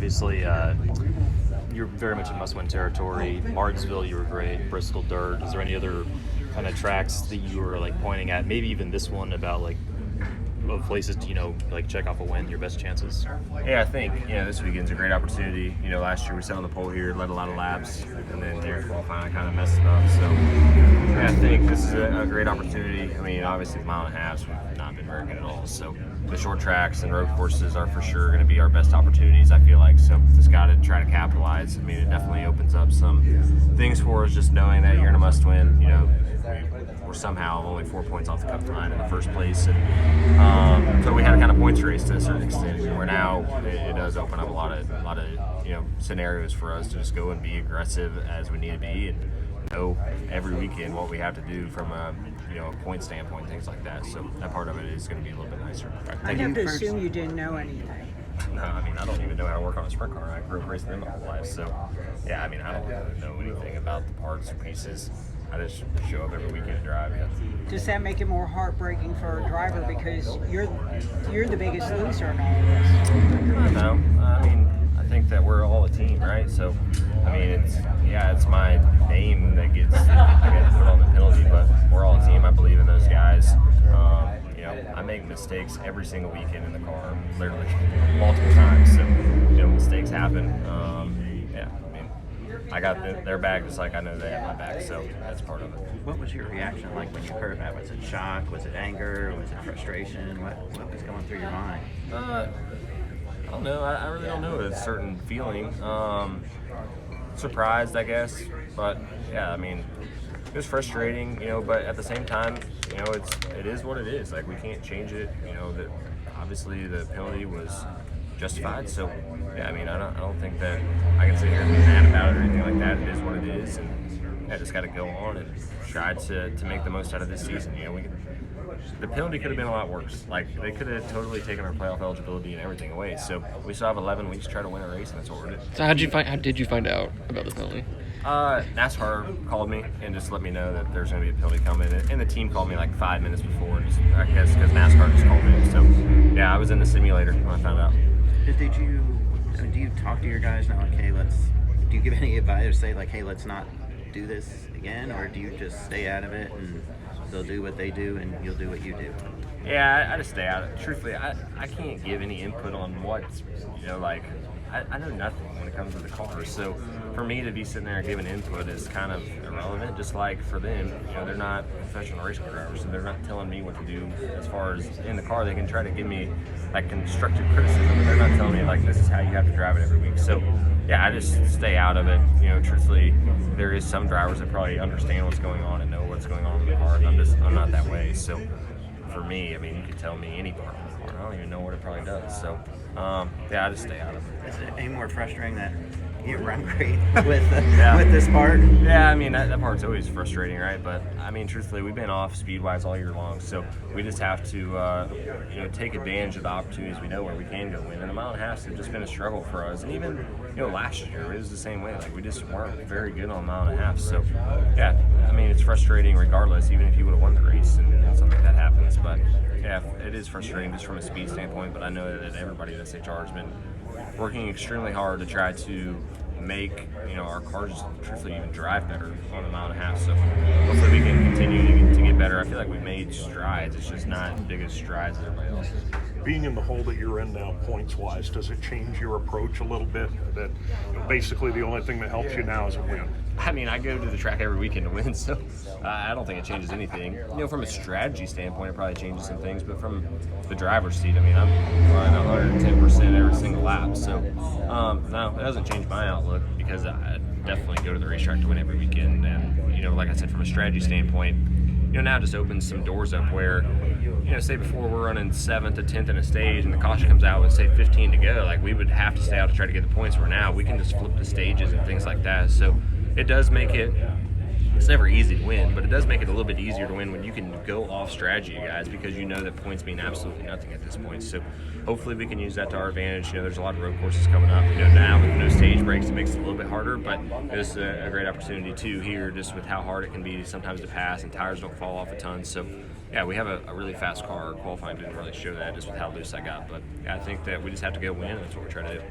obviously, you're very much in must-win territory. Martinsville, you were great. Bristol, dirt. Is there any other kind of tracks that you were like pointing at? Maybe even this one about like of places to like check off a win, your best chances. Yeah, I think this weekend's a great opportunity. Last year we sat on the pole here, led a lot of laps, and then during qualifying I kind of messed it up. So yeah, I think this is a great opportunity. I mean, obviously the mile and a halves we've not been very good at all. So the short tracks and road courses are for sure going to be our best opportunities, I feel like. So just got to try to capitalize. I mean, it definitely opens up some things for us just knowing that you're in a must-win. We're somehow only 4 points off the cup line in the first place, and so we had a kind of points race to a certain extent. Where now it does open up a lot of scenarios for us to just go and be aggressive as we need to be, and know every weekend what we have to do from a point standpoint, things like that. So that part of it is going to be a little bit nicer. I have to assume you didn't know anything. No, I mean, I don't even know how to work on a sprint car. I grew up racing them my whole life, so yeah, I mean, I don't really know anything about the parts and pieces. I just show up every weekend and drive. Yeah. Does that make it more heartbreaking for a driver because you're the biggest loser in all of this? No, I mean, I think that we're all a team, right? So, I mean, it's my name that gets put on the penalty, but we're all a team. I believe in those guys. I make mistakes every single weekend in the car, literally multiple times. So, mistakes happen. I got their back just like I know they have my back, so that's part of it. What was your reaction like when you heard that? Was it shock? Was it anger? Was it frustration? What was going through your mind? I don't know. I really don't know. It's a certain feeling. Surprised, I guess. But, yeah, I mean, it was frustrating, but at the same time, it is what it is. Like, we can't change it. That obviously the penalty was justified. So, yeah, I mean, I don't think that I can sit here and be mad about it or anything like that. It is what it is, and I just got to go on and try to make the most out of this season. The penalty could have been a lot worse. Like, they could have totally taken our playoff eligibility and everything away. So we still have 11 weeks to try to win a race, and that's what we're doing. So how did you find out about the penalty? NASCAR called me and just let me know that there's going to be a penalty coming, and the team called me like 5 minutes before, I guess because NASCAR just called me. So yeah, I was in the simulator when I found out. Do you talk to your guys now? Like, hey, do you give any advice or say like, hey, let's not do this again, or do you just stay out of it and they'll do what they do and you'll do what you do? Yeah, I just stay out of it. Truthfully, I can't give any input on what, I know nothing when it comes to the car. So for me to be sitting there and giving input is kind of irrelevant. Just like for them, they're not professional race car drivers, so they're not telling me what to do as far as in the car. They can try to give me like constructive criticism, but they're not telling me like this is how you have to drive it every week. So yeah, I just stay out of it. Truthfully, there is some drivers that probably understand what's going on and know what's going on in the car. I'm not that way. So for me, I mean, you could tell me any part of the car. I don't even know what it probably does. So yeah, I just stay out of it. Is it any more frustrating that you run great with this part? Yeah, I mean, that part's always frustrating, right? But, I mean, truthfully, we've been off speed-wise all year long, so we just have to, take advantage of the opportunities we know where we can go win. And the mile and a half has just been a struggle for us. And even, last year, it was the same way. Like, we just weren't very good on the mile and a half. So, yeah, I mean, it's frustrating regardless, even if you would have won the race and something like that happens. But, yeah, it is frustrating just from a speed standpoint. But I know that everybody at SHR has been working extremely hard to try to make our cars just truthfully even drive better on the mile and a half. So hopefully we can continue to get better. I feel like we've made strides. It's just not as big as strides as everybody else. Being in the hole that you're in now, points-wise, does it change your approach a little bit? That basically the only thing that helps you now is a win. I mean, I go to the track every weekend to win, so I don't think it changes anything. From a strategy standpoint, it probably changes some things, but from the driver's seat, I mean, I'm running 110% every single lap, so no, it doesn't change my outlook because I definitely go to the racetrack to win every weekend, and like I said, from a strategy standpoint, now it just opens some doors up where, say before we're running 7th to 10th in a stage and the caution comes out with, say, 15 to go, like we would have to stay out to try to get the points, where now we can just flip the stages and things like that. So it does make it, it's never easy to win, but it does make it a little bit easier to win when you can go off strategy, guys, because you know that points mean absolutely nothing at this point. So hopefully we can use that to our advantage. There's a lot of road courses coming up. Now with no stage breaks, it makes it a little bit harder, but it's a great opportunity too here, just with how hard it can be sometimes to pass and tires don't fall off a ton. So yeah, we have a really fast car. Qualifying didn't really show that just with how loose I got, but I think that we just have to go win, and that's what we're trying to do.